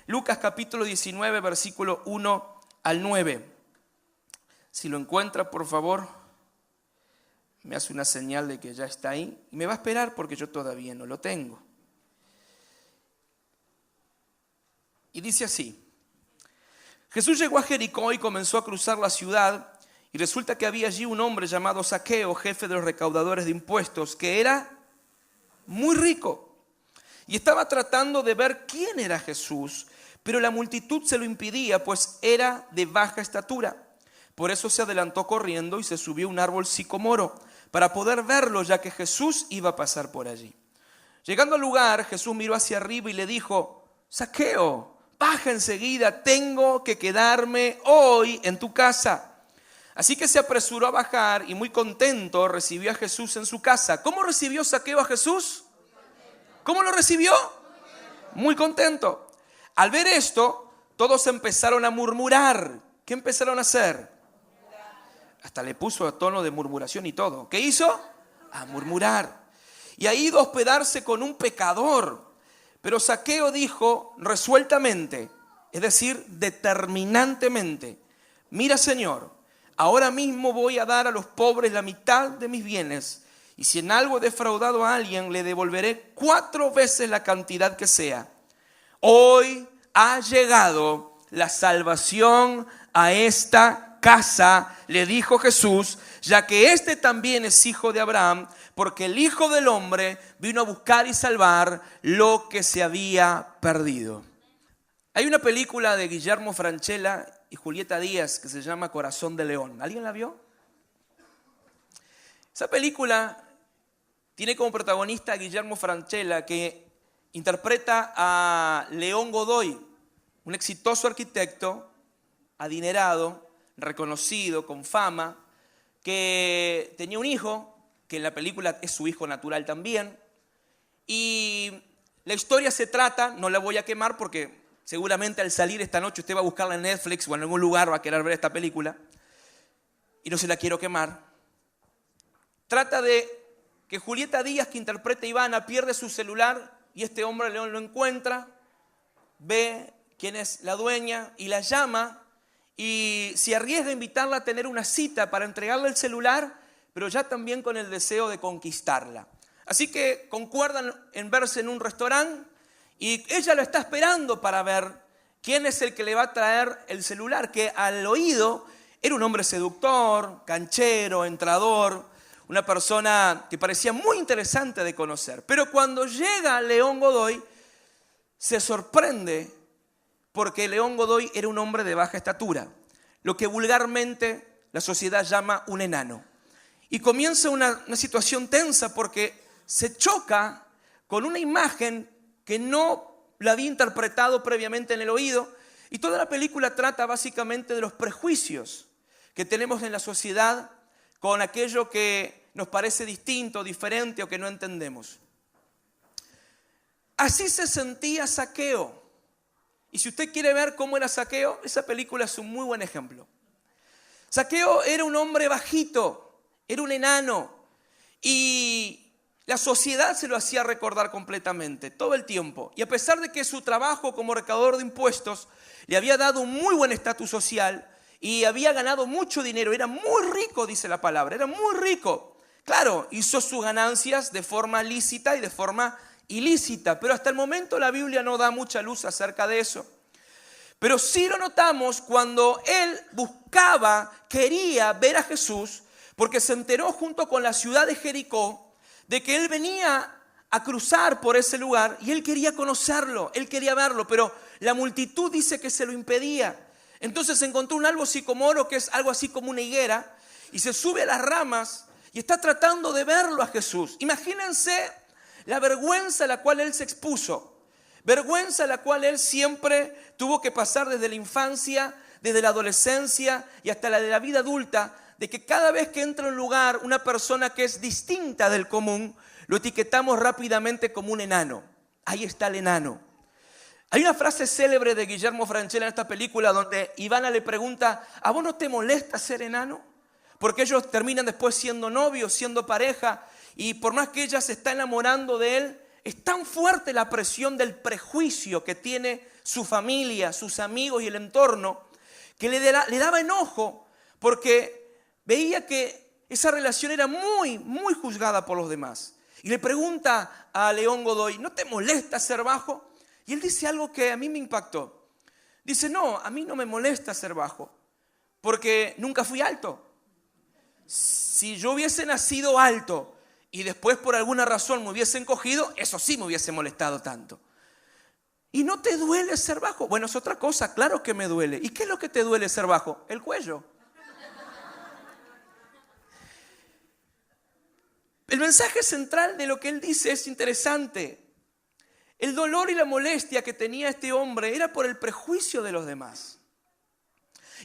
Lucas capítulo 19, versículo 1 al 9. Si lo encuentra, por favor, me hace una señal de que ya está ahí. Y me va a esperar porque yo todavía no lo tengo. Y dice así: Jesús llegó a Jericó y comenzó a cruzar la ciudad. Y resulta que había allí un hombre llamado Zaqueo, jefe de los recaudadores de impuestos, que era muy rico. Y estaba tratando de ver quién era Jesús, pero la multitud se lo impedía, pues era de baja estatura. Por eso se adelantó corriendo y se subió a un árbol sicomoro para poder verlo, ya que Jesús iba a pasar por allí. Llegando al lugar, Jesús miró hacia arriba y le dijo: Zaqueo, baja enseguida, tengo que quedarme hoy en tu casa. Así que se apresuró a bajar y muy contento recibió a Jesús en su casa. ¿Cómo recibió Zaqueo a Jesús? ¿Cómo lo recibió? Muy contento. Al ver esto, todos empezaron a murmurar. ¿Qué empezaron a hacer? Hasta le puso a tono de murmuración y todo. ¿Qué hizo? A murmurar. Y ha ido a hospedarse con un pecador. Pero Zaqueo dijo resueltamente, es decir, determinantemente: mira, Señor, ahora mismo voy a dar a los pobres la mitad de mis bienes, y si en algo he defraudado a alguien, le devolveré 4 veces la cantidad que sea. Hoy ha llegado la salvación a esta casa, le dijo Jesús, ya que este también es hijo de Abraham, porque el Hijo del Hombre vino a buscar y salvar lo que se había perdido. Hay una película de Guillermo Francella y Julieta Díaz que se llama Corazón de León. ¿Alguien la vio? Esa película tiene como protagonista a Guillermo Francella, que interpreta a León Godoy, un exitoso arquitecto, adinerado, reconocido, con fama, que tenía un hijo, que en la película es su hijo natural también. Y la historia se trata, no la voy a quemar porque seguramente al salir esta noche usted va a buscarla en Netflix o en algún lugar, va a querer ver esta película. Y no se la quiero quemar. Trata de que Julieta Díaz, que interpreta a Ivana, pierde su celular y este hombre León lo encuentra, ve quién es la dueña y la llama y se arriesga a invitarla a tener una cita para entregarle el celular, pero ya también con el deseo de conquistarla. Así que concuerdan en verse en un restaurante y ella lo está esperando para ver quién es el que le va a traer el celular, que al oído era un hombre seductor, canchero, entrador, una persona que parecía muy interesante de conocer. Pero cuando llega León Godoy, se sorprende porque León Godoy era un hombre de baja estatura, lo que vulgarmente la sociedad llama un enano. Y comienza una situación tensa porque se choca con una imagen que no la había interpretado previamente en el oído. Y toda la película trata básicamente de los prejuicios que tenemos en la sociedad con aquello que nos parece distinto, diferente o que no entendemos. Así se sentía Zaqueo. Y si usted quiere ver cómo era Zaqueo, esa película es un muy buen ejemplo. Zaqueo era un hombre bajito, era un enano, y la sociedad se lo hacía recordar completamente, todo el tiempo. Y a pesar de que su trabajo como recaudador de impuestos le había dado un muy buen estatus social y había ganado mucho dinero, era muy rico, dice la palabra, era muy rico. Claro, hizo sus ganancias de forma lícita y de forma ilícita, pero hasta el momento la Biblia no da mucha luz acerca de eso. Pero sí lo notamos cuando él buscaba, quería ver a Jesús, porque se enteró junto con la ciudad de Jericó de que él venía a cruzar por ese lugar y él quería conocerlo, él quería verlo, pero la multitud dice que se lo impedía. Entonces encontró un árbol sicomoro, que es algo así como una higuera, y se sube a las ramas y está tratando de verlo a Jesús. Imagínense la vergüenza a la cual él se expuso. Vergüenza a la cual él siempre tuvo que pasar desde la infancia, desde la adolescencia y hasta la de la vida adulta, de que cada vez que entra a un lugar una persona que es distinta del común, lo etiquetamos rápidamente como un enano. Ahí está el enano. Hay una frase célebre de Guillermo Francella en esta película donde Ivana le pregunta: ¿a vos no te molesta ser enano? Porque ellos terminan después siendo novios, siendo pareja, y por más que ella se está enamorando de él, es tan fuerte la presión del prejuicio que tiene su familia, sus amigos y el entorno, que le daba enojo porque veía que esa relación era muy, muy juzgada por los demás. Y le pregunta a León Godoy, ¿no te molesta ser bajo? Y él dice algo que a mí me impactó. Dice, no, a mí no me molesta ser bajo, porque nunca fui alto. Si yo hubiese nacido alto y después por alguna razón me hubiese encogido, eso sí me hubiese molestado tanto. ¿Y no te duele ser bajo? Bueno, es otra cosa, claro que me duele. ¿Y qué es lo que te duele ser bajo? El cuello. El mensaje central de lo que él dice es interesante. El dolor y la molestia que tenía este hombre era por el prejuicio de los demás.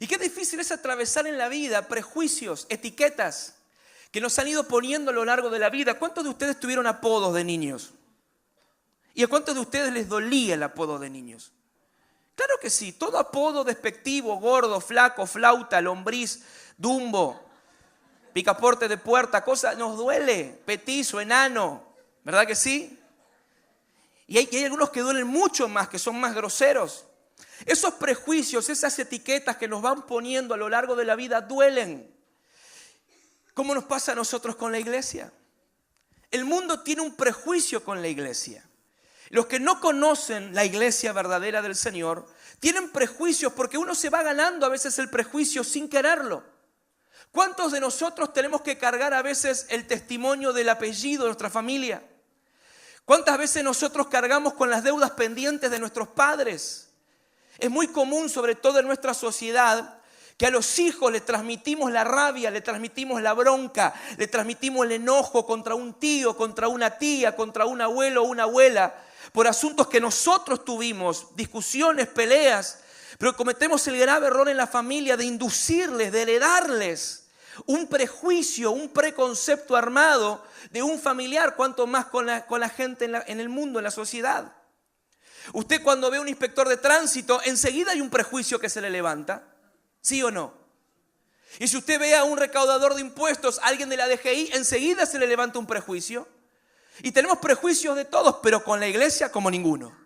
Y qué difícil es atravesar en la vida prejuicios, etiquetas que nos han ido poniendo a lo largo de la vida. ¿Cuántos de ustedes tuvieron apodos de niños? ¿Y a cuántos de ustedes les dolía el apodo de niños? Claro que sí, todo apodo despectivo, gordo, flaco, flauta, lombriz, dumbo, picaporte de puerta, cosa, nos duele, petizo, enano, ¿verdad que sí? Y hay algunos que duelen mucho más, que son más groseros. Esos prejuicios, esas etiquetas que nos van poniendo a lo largo de la vida duelen. ¿Cómo nos pasa a nosotros con la iglesia? El mundo tiene un prejuicio con la iglesia. Los que no conocen la iglesia verdadera del Señor tienen prejuicios porque uno se va ganando a veces el prejuicio sin quererlo. ¿Cuántos de nosotros tenemos que cargar a veces el testimonio del apellido de nuestra familia? ¿Cuántas veces nosotros cargamos con las deudas pendientes de nuestros padres? Es muy común, sobre todo en nuestra sociedad, que a los hijos les transmitimos la rabia, le transmitimos la bronca, le transmitimos el enojo contra un tío, contra una tía, contra un abuelo o una abuela, por asuntos que nosotros tuvimos, discusiones, peleas, pero cometemos el grave error en la familia de inducirles, de heredarles un prejuicio, un preconcepto armado de un familiar, cuanto más con la gente en el mundo, en la sociedad. Usted cuando ve a un inspector de tránsito, enseguida hay un prejuicio que se le levanta, ¿sí o no? Y si usted ve a un recaudador de impuestos, alguien de la DGI, enseguida se le levanta un prejuicio. Y tenemos prejuicios de todos, pero con la iglesia como ninguno.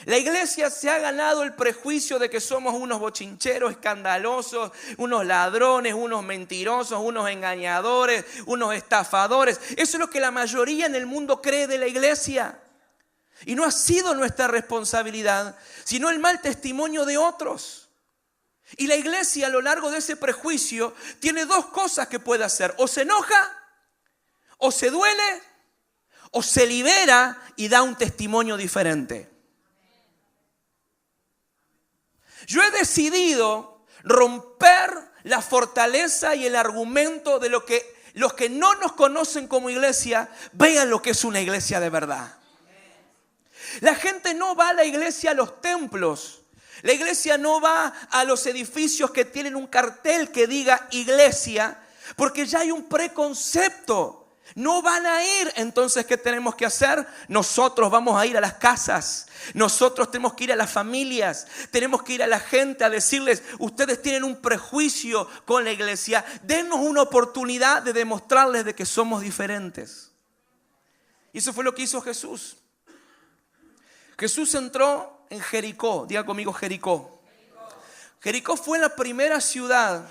La iglesia se ha ganado el prejuicio de que somos unos bochincheros escandalosos, unos ladrones, unos mentirosos, unos engañadores, unos estafadores. Eso es lo que la mayoría en el mundo cree de la iglesia. Y no ha sido nuestra responsabilidad, sino el mal testimonio de otros. Y la iglesia a lo largo de ese prejuicio tiene dos cosas que puede hacer. O se enoja, o se duele, o se libera y da un testimonio diferente. Yo he decidido romper la fortaleza y el argumento de lo que los que no nos conocen como iglesia vean lo que es una iglesia de verdad. La gente no va a la iglesia a los templos. La iglesia no va a los edificios que tienen un cartel que diga iglesia, porque ya hay un preconcepto. No van a ir, entonces ¿qué tenemos que hacer? Nosotros vamos a ir a las casas, nosotros tenemos que ir a las familias, tenemos que ir a la gente a decirles, ustedes tienen un prejuicio con la iglesia, dennos una oportunidad de demostrarles de que somos diferentes. Y eso fue lo que hizo Jesús. Jesús entró en Jericó, diga conmigo Jericó. Jericó fue la primera ciudad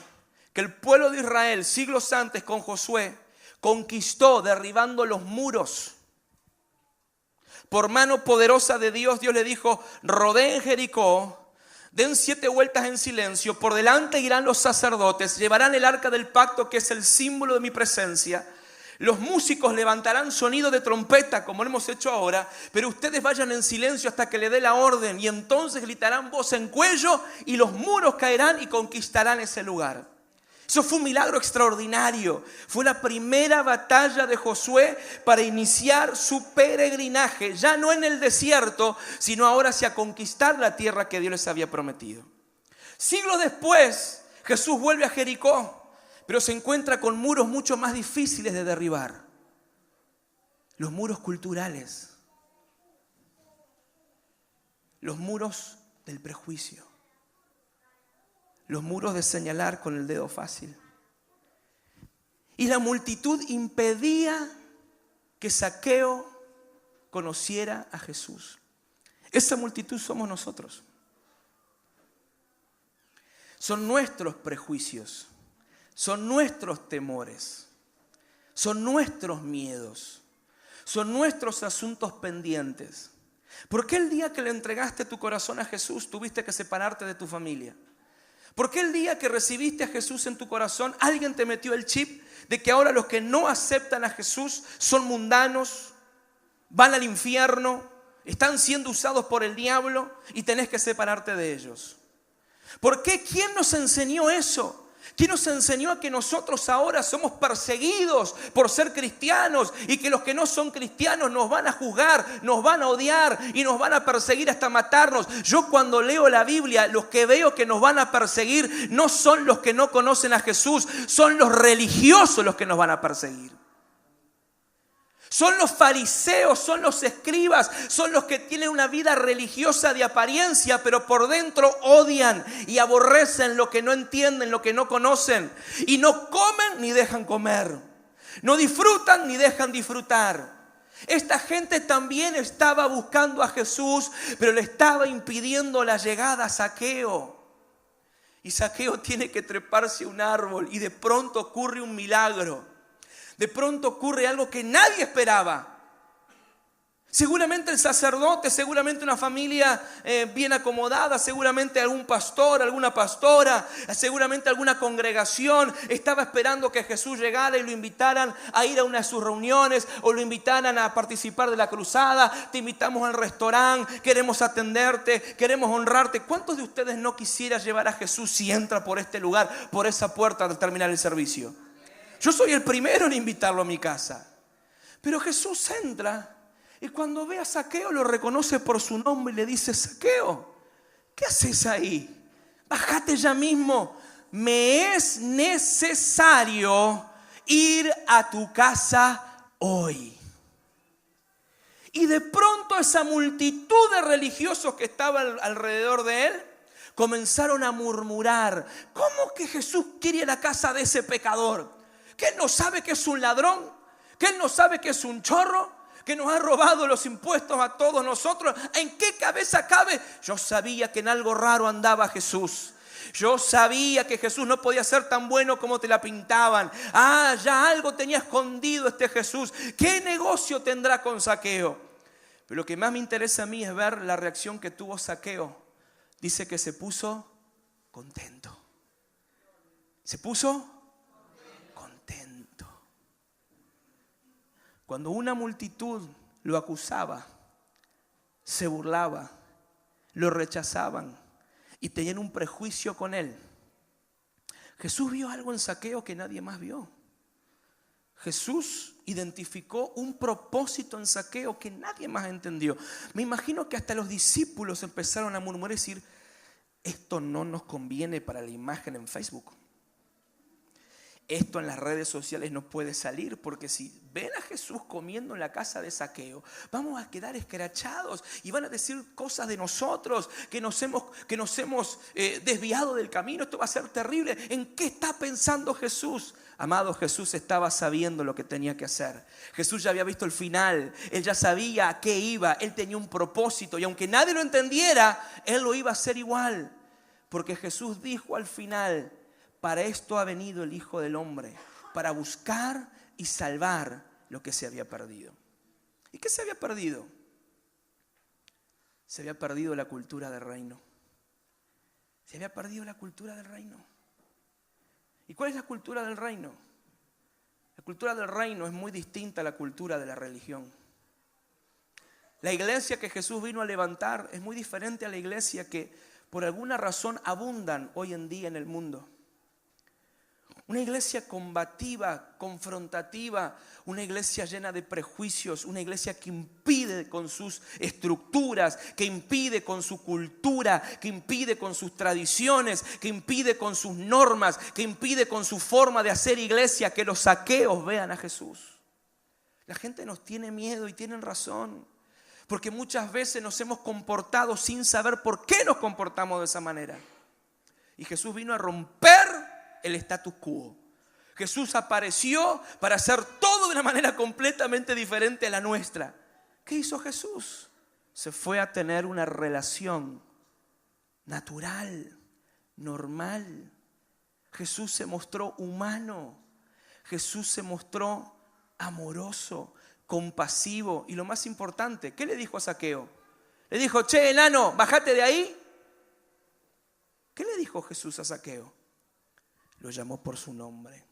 que el pueblo de Israel, siglos antes con Josué, conquistó derribando los muros. Por mano poderosa de Dios, Dios le dijo, rodeen Jericó, den 7 vueltas en silencio, por delante irán los sacerdotes, llevarán el arca del pacto que es el símbolo de mi presencia. Los músicos levantarán sonido de trompeta como lo hemos hecho ahora, pero ustedes vayan en silencio hasta que le dé la orden y entonces gritarán voz en cuello y los muros caerán y conquistarán ese lugar. Eso fue un milagro extraordinario. Fue la primera batalla de Josué para iniciar su peregrinaje, ya no en el desierto, sino ahora hacia conquistar la tierra que Dios les había prometido. Siglos después, Jesús vuelve a Jericó, pero se encuentra con muros mucho más difíciles de derribar. Los muros culturales. Los muros del prejuicio. Los muros de señalar con el dedo fácil. Y la multitud impedía que Zaqueo conociera a Jesús. Esa multitud somos nosotros. Son nuestros prejuicios, son nuestros temores, son nuestros miedos, son nuestros asuntos pendientes. ¿Por qué el día que le entregaste tu corazón a Jesús tuviste que separarte de tu familia? ¿Por qué el día que recibiste a Jesús en tu corazón alguien te metió el chip de que ahora los que no aceptan a Jesús son mundanos, van al infierno, están siendo usados por el diablo y tenés que separarte de ellos? ¿Por qué? ¿Quién nos enseñó eso? ¿Quién nos enseñó a que nosotros ahora somos perseguidos por ser cristianos y que los que no son cristianos nos van a juzgar, nos van a odiar y nos van a perseguir hasta matarnos? Yo cuando leo la Biblia, los que veo que nos van a perseguir no son los que no conocen a Jesús, son los religiosos los que nos van a perseguir. Son los fariseos, son los escribas, son los que tienen una vida religiosa de apariencia, pero por dentro odian y aborrecen lo que no entienden, lo que no conocen. Y no comen ni dejan comer, no disfrutan ni dejan disfrutar. Esta gente también estaba buscando a Jesús, pero le estaba impidiendo la llegada a Zaqueo. Y Zaqueo tiene que treparse a un árbol y de pronto ocurre un milagro. De pronto ocurre algo que nadie esperaba. Seguramente el sacerdote, seguramente una familia bien acomodada, seguramente algún pastor, alguna pastora, seguramente alguna congregación estaba esperando que Jesús llegara y lo invitaran a ir a una de sus reuniones o lo invitaran a participar de la cruzada. Te invitamos al restaurante, queremos atenderte, queremos honrarte. ¿Cuántos de ustedes no quisieran llevar a Jesús si entra por este lugar, por esa puerta al terminar el servicio? Yo soy el primero en invitarlo a mi casa. Pero Jesús entra y cuando ve a Zaqueo lo reconoce por su nombre y le dice: Zaqueo, ¿qué haces ahí? Bájate ya mismo. Me es necesario ir a tu casa hoy. Y de pronto esa multitud de religiosos que estaban alrededor de él comenzaron a murmurar: ¿cómo que Jesús quiere ir a la casa de ese pecador? ¿Que él no sabe que es un ladrón? ¿Que él no sabe que es un chorro? ¿Que nos ha robado los impuestos a todos nosotros? ¿En qué cabeza cabe? Yo sabía que en algo raro andaba Jesús. Yo sabía que Jesús no podía ser tan bueno como te la pintaban. Ya algo tenía escondido este Jesús. ¿Qué negocio tendrá con Zaqueo? Pero lo que más me interesa a mí es ver la reacción que tuvo Zaqueo. Dice que se puso contento. Se puso contento. Cuando una multitud lo acusaba, se burlaba, lo rechazaban y tenían un prejuicio con él, Jesús vio algo en Zaqueo que nadie más vio. Jesús identificó un propósito en Zaqueo que nadie más entendió. Me imagino que hasta los discípulos empezaron a murmurar y decir: esto no nos conviene para la imagen en Facebook. Esto en las redes sociales no puede salir, porque si ven a Jesús comiendo en la casa de Zaqueo, vamos a quedar escrachados y van a decir cosas de nosotros, que nos hemos desviado del camino. Esto va a ser terrible. ¿En qué está pensando Jesús? Amado, Jesús estaba sabiendo lo que tenía que hacer. Jesús ya había visto el final. Él ya sabía a qué iba. Él tenía un propósito y aunque nadie lo entendiera, Él lo iba a hacer igual. Porque Jesús dijo al final: para esto ha venido el Hijo del Hombre, para buscar y salvar lo que se había perdido. ¿Y qué se había perdido? Se había perdido la cultura del reino. Se había perdido la cultura del reino. ¿Y cuál es la cultura del reino? La cultura del reino es muy distinta a la cultura de la religión. La iglesia que Jesús vino a levantar es muy diferente a la iglesia que por alguna razón abundan hoy en día en el mundo. Una iglesia combativa, confrontativa, una iglesia llena de prejuicios, una iglesia que impide con sus estructuras, que impide con su cultura, que impide con sus tradiciones, que impide con sus normas, que impide con su forma de hacer iglesia, que los Zaqueos vean a Jesús. La gente nos tiene miedo y tienen razón, porque muchas veces nos hemos comportado sin saber por qué nos comportamos de esa manera. Y Jesús vino a romper el status quo. Jesús apareció para hacer todo de una manera completamente diferente a la nuestra. ¿Qué hizo Jesús? Se fue a tener una relación natural, normal. Jesús se mostró humano. Jesús se mostró amoroso, compasivo. Y lo más importante, ¿qué le dijo a Zaqueo? Le dijo, che, enano, bájate de ahí. ¿Qué le dijo Jesús a Zaqueo? Lo llamó por su nombre.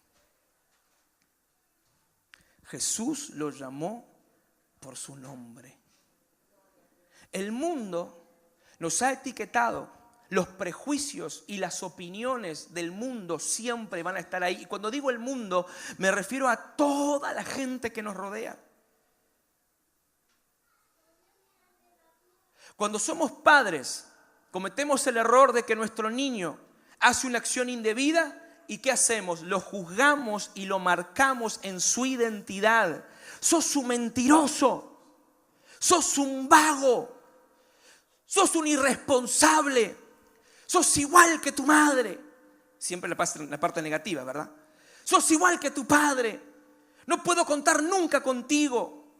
Jesús lo llamó por su nombre. El mundo nos ha etiquetado. Los prejuicios y las opiniones del mundo siempre van a estar ahí. Y cuando digo el mundo, me refiero a toda la gente que nos rodea. Cuando somos padres, cometemos el error de que nuestro niño hace una acción indebida y ¿qué hacemos? Lo juzgamos y lo marcamos en su identidad. Sos un mentiroso, sos un vago, sos un irresponsable. Sos igual que tu madre. Siempre la parte negativa, ¿verdad? Sos igual que tu padre. No puedo contar nunca contigo.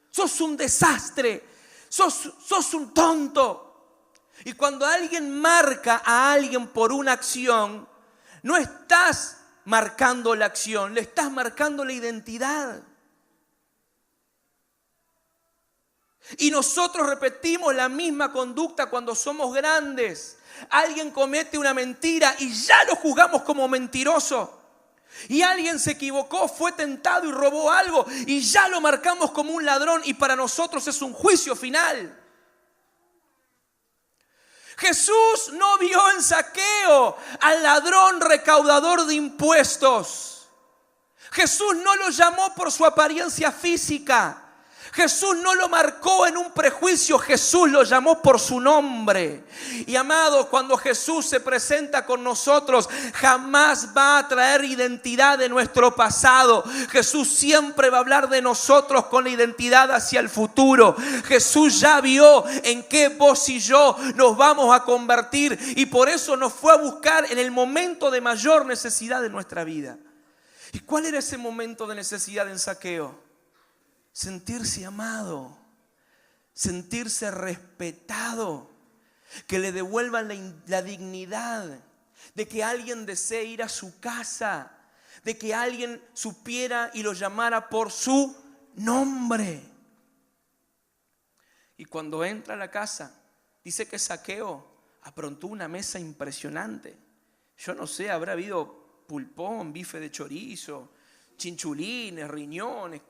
Sos un desastre. Sos un tonto. Y cuando alguien marca a alguien por una acción, no estás marcando la acción, le estás marcando la identidad. Y nosotros repetimos la misma conducta cuando somos grandes. Alguien comete una mentira y ya lo juzgamos como mentiroso. Y alguien se equivocó, fue tentado y robó algo y ya lo marcamos como un ladrón y para nosotros es un juicio final. Jesús no vio en Zaqueo al ladrón recaudador de impuestos. Jesús no lo llamó por su apariencia física. Jesús no lo marcó en un prejuicio, Jesús lo llamó por su nombre. Y amados, cuando Jesús se presenta con nosotros, jamás va a traer identidad de nuestro pasado. Jesús siempre va a hablar de nosotros con la identidad hacia el futuro. Jesús ya vio en qué vos y yo nos vamos a convertir y por eso nos fue a buscar en el momento de mayor necesidad de nuestra vida. ¿Y cuál era ese momento de necesidad en Zaqueo? Sentirse amado, sentirse respetado, que le devuelvan la dignidad, de que alguien desee ir a su casa, de que alguien supiera y lo llamara por su nombre. Y cuando entra a la casa, dice que Zaqueo aprontó una mesa impresionante. Yo no sé, habrá habido pulpón, bife de chorizo, chinchulines, riñones.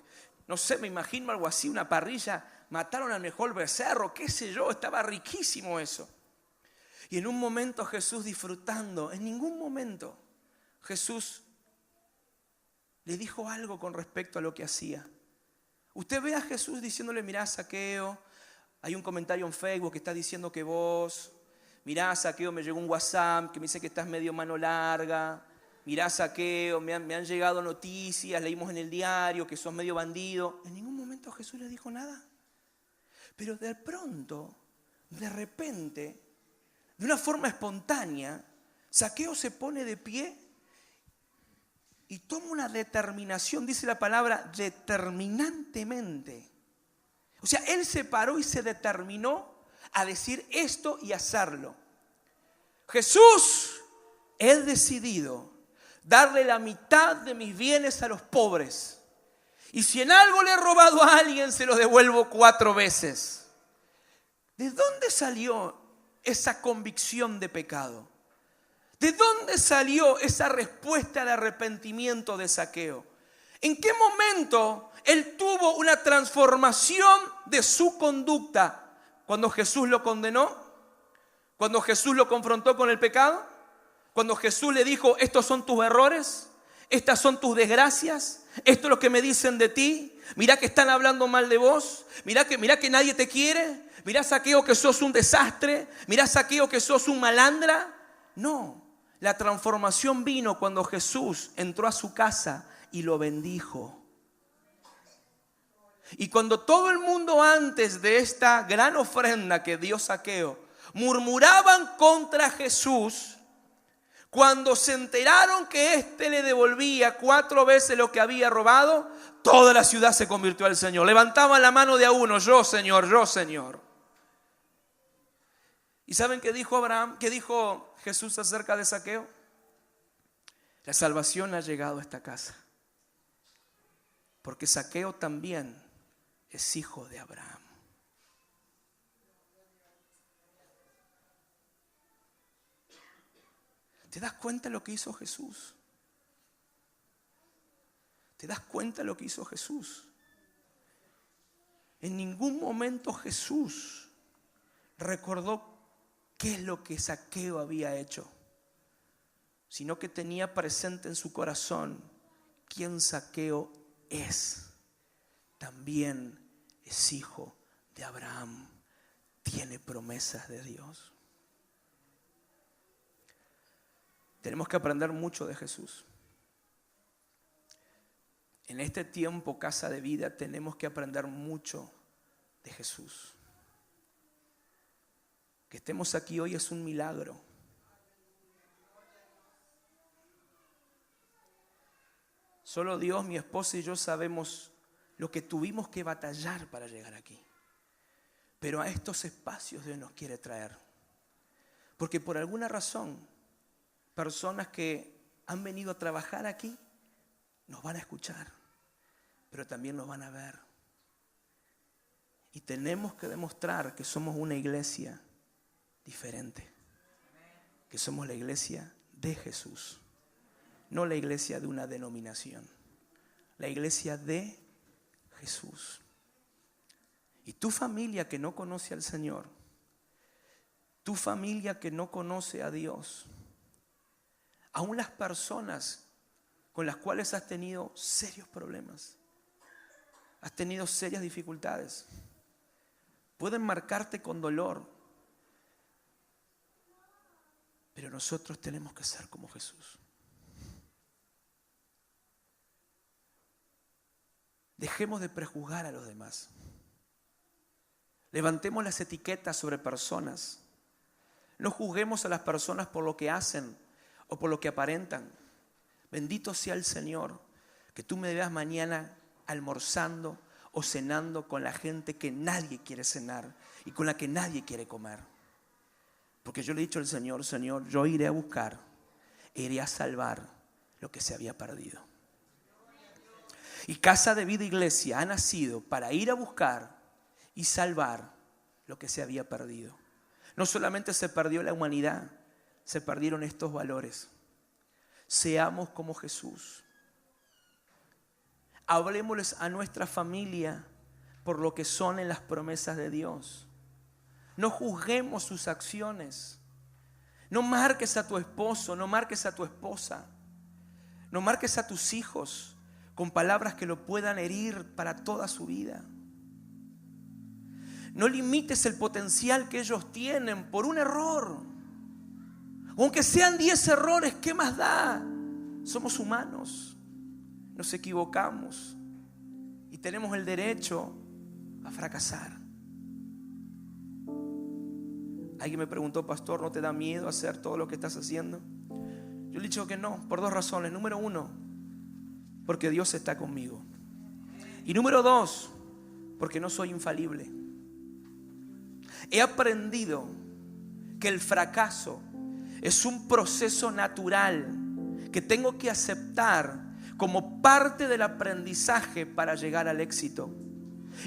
No sé, me imagino algo así, una parrilla, mataron al mejor becerro, qué sé yo, estaba riquísimo eso. Y en un momento Jesús disfrutando, en ningún momento Jesús le dijo algo con respecto a lo que hacía. Usted ve a Jesús diciéndole, mirá Zaqueo, hay un comentario en Facebook que está diciendo que vos, mirá Zaqueo, me llegó un WhatsApp que me dice que estás medio mano larga. Mirá Zaqueo, me han llegado noticias, leímos en el diario que sos medio bandido. En ningún momento Jesús le dijo nada. Pero de pronto, de repente, de una forma espontánea, Zaqueo se pone de pie y toma una determinación, dice la palabra, determinantemente. O sea, él se paró y se determinó a decir esto y hacerlo. Jesús, he decidido darle la mitad de mis bienes a los pobres. Y si en algo le he robado a alguien, se lo devuelvo 4 veces. ¿De dónde salió esa convicción de pecado? ¿De dónde salió esa respuesta de arrepentimiento de Zaqueo? ¿En qué momento él tuvo una transformación de su conducta? ¿Cuando Jesús lo condenó? ¿Cuando Jesús lo confrontó con el pecado? Cuando Jesús le dijo, estos son tus errores, estas son tus desgracias, esto es lo que me dicen de ti, mirá que están hablando mal de vos, mirá que nadie te quiere, mirá Zaqueo que sos un desastre, mirá Zaqueo que sos un malandra. No, la transformación vino cuando Jesús entró a su casa y lo bendijo. Y cuando todo el mundo antes de esta gran ofrenda que dio Zaqueo murmuraban contra Jesús, Cuando se enteraron que éste le devolvía 4 veces lo que había robado, toda la ciudad se convirtió al Señor. Levantaban la mano de a uno: yo Señor, yo Señor. ¿Y saben qué dijo Abraham? ¿Qué dijo Jesús acerca de Zaqueo? La salvación ha llegado a esta casa, porque Zaqueo también es hijo de Abraham. ¿Te das cuenta de lo que hizo Jesús? ¿Te das cuenta de lo que hizo Jesús? En ningún momento Jesús recordó qué es lo que Zaqueo había hecho, sino que tenía presente en su corazón quién Zaqueo es. También es hijo de Abraham, tiene promesas de Dios. Tenemos que aprender mucho de Jesús. En este tiempo, Casa de Vida, tenemos que aprender mucho de Jesús. Que estemos aquí hoy es un milagro. Solo Dios, mi esposa y yo sabemos lo que tuvimos que batallar para llegar aquí. Pero a estos espacios Dios nos quiere traer. Porque por alguna razón, personas que han venido a trabajar aquí nos van a escuchar, pero también nos van a ver. Y tenemos que demostrar que somos una iglesia diferente, que somos la iglesia de Jesús, no la iglesia de una denominación, la iglesia de Jesús. Y tu familia que no conoce al Señor, tu familia que no conoce a Dios, aún las personas con las cuales has tenido serios problemas, has tenido serias dificultades, pueden marcarte con dolor, pero nosotros tenemos que ser como Jesús. Dejemos de prejuzgar a los demás. Levantemos las etiquetas sobre personas. No juzguemos a las personas por lo que hacen o por lo que aparentan. Bendito sea el Señor, que tú me veas mañana almorzando o cenando con la gente que nadie quiere cenar y con la que nadie quiere comer. Porque yo le he dicho al Señor: Señor, yo iré a buscar, iré a salvar lo que se había perdido. Y Casa de Vida Iglesia ha nacido para ir a buscar y salvar lo que se había perdido. No solamente se perdió la humanidad, se perdieron estos valores. Seamos como Jesús. Hablemosles a nuestra familia por lo que son en las promesas de Dios. No juzguemos sus acciones. No marques a tu esposo, no marques a tu esposa, no marques a tus hijos con palabras que lo puedan herir para toda su vida. No limites el potencial que ellos tienen por un error. Aunque sean 10 errores, ¿qué más da? Somos humanos, nos equivocamos y tenemos el derecho a fracasar. Alguien me preguntó: pastor, ¿no te da miedo hacer todo lo que estás haciendo? Yo le he dicho que no, por 2 razones. Número 1, porque Dios está conmigo. Y número 2, porque no soy infalible. He aprendido que el fracaso es un proceso natural que tengo que aceptar como parte del aprendizaje para llegar al éxito.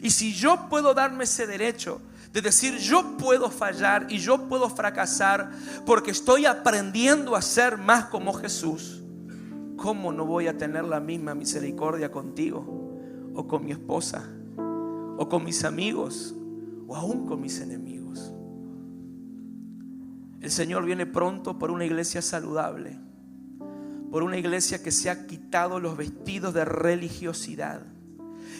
Y si yo puedo darme ese derecho de decir: yo puedo fallar y yo puedo fracasar porque estoy aprendiendo a ser más como Jesús, ¿cómo no voy a tener la misma misericordia contigo, o con mi esposa, o con mis amigos, o aún con mis enemigos? El Señor viene pronto por una iglesia saludable, por una iglesia que se ha quitado los vestidos de religiosidad,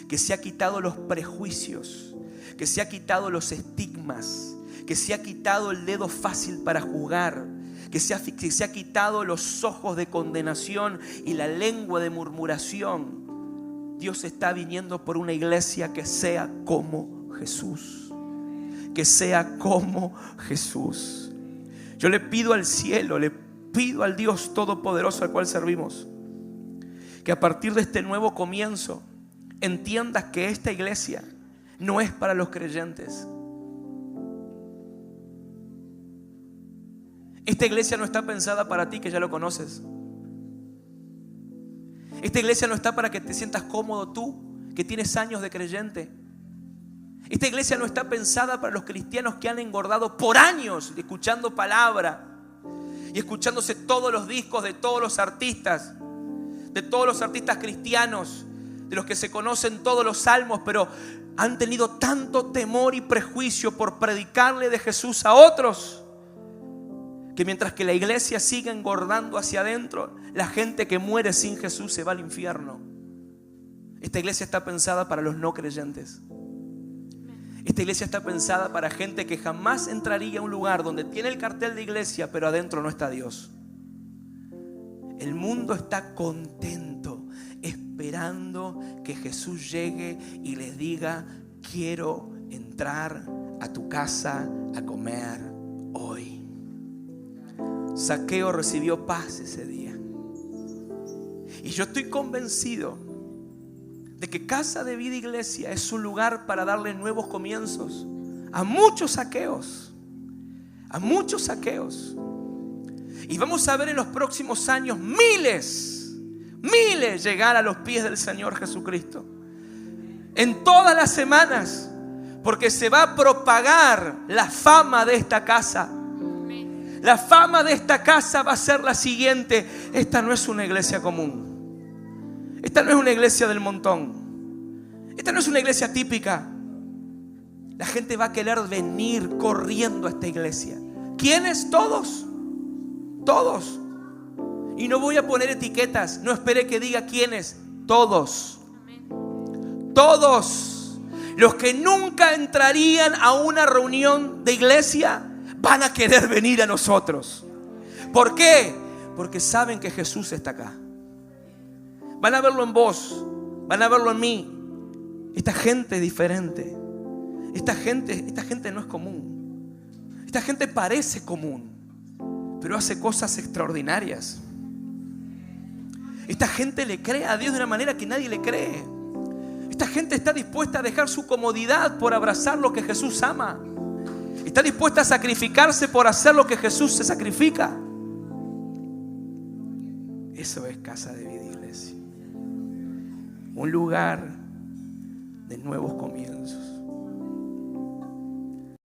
que se ha quitado los prejuicios, que se ha quitado los estigmas, que se ha quitado el dedo fácil para juzgar, que se ha quitado los ojos de condenación y la lengua de murmuración. Dios está viniendo por una iglesia que sea como Jesús, que sea como Jesús. Yo le pido al cielo, le pido al Dios Todopoderoso al cual servimos, que a partir de este nuevo comienzo entiendas que esta iglesia no es para los creyentes. Esta iglesia no está pensada para ti que ya lo conoces. Esta iglesia no está para que te sientas cómodo tú, que tienes años de creyente. Esta iglesia no está pensada para los cristianos que han engordado por años escuchando palabra y escuchándose todos los discos de todos los artistas cristianos, de los que se conocen todos los salmos, pero han tenido tanto temor y prejuicio por predicarle de Jesús a otros, que mientras que la iglesia siga engordando hacia adentro, la gente que muere sin Jesús se va al infierno. Esta iglesia está pensada para los no creyentes. Esta iglesia está pensada para gente que jamás entraría a un lugar donde tiene el cartel de iglesia, pero adentro no está Dios. El mundo está contento, esperando que Jesús llegue y les diga: quiero entrar a tu casa a comer hoy. Zaqueo recibió paz ese día. Y yo estoy convencido de que Casa de Vida Iglesia es un lugar para darle nuevos comienzos a muchos Zaqueos. A muchos Zaqueos. Y vamos a ver en los próximos años miles llegar a los pies del Señor Jesucristo. En todas las semanas. Porque se va a propagar la fama de esta casa. La fama de esta casa va a ser la siguiente: esta no es una iglesia común. Esta no es una iglesia del montón. Esta no es una iglesia típica. La gente va a querer venir corriendo a esta iglesia. ¿Quiénes? Todos. Todos. Y no voy a poner etiquetas. No espere que diga quiénes. Todos. Todos. Los que nunca entrarían a una reunión de iglesia van a querer venir a nosotros. ¿Por qué? Porque saben que Jesús está acá. Van a verlo en vos, van a verlo en mí. Esta gente es diferente. Esta gente no es común. Esta gente parece común, pero hace cosas extraordinarias. Esta gente le cree a Dios de una manera que nadie le cree. Esta gente está dispuesta a dejar su comodidad por abrazar lo que Jesús ama. Está dispuesta a sacrificarse por hacer lo que Jesús se sacrifica. Eso es Casa de Vida Iglesia. Un lugar de nuevos comienzos.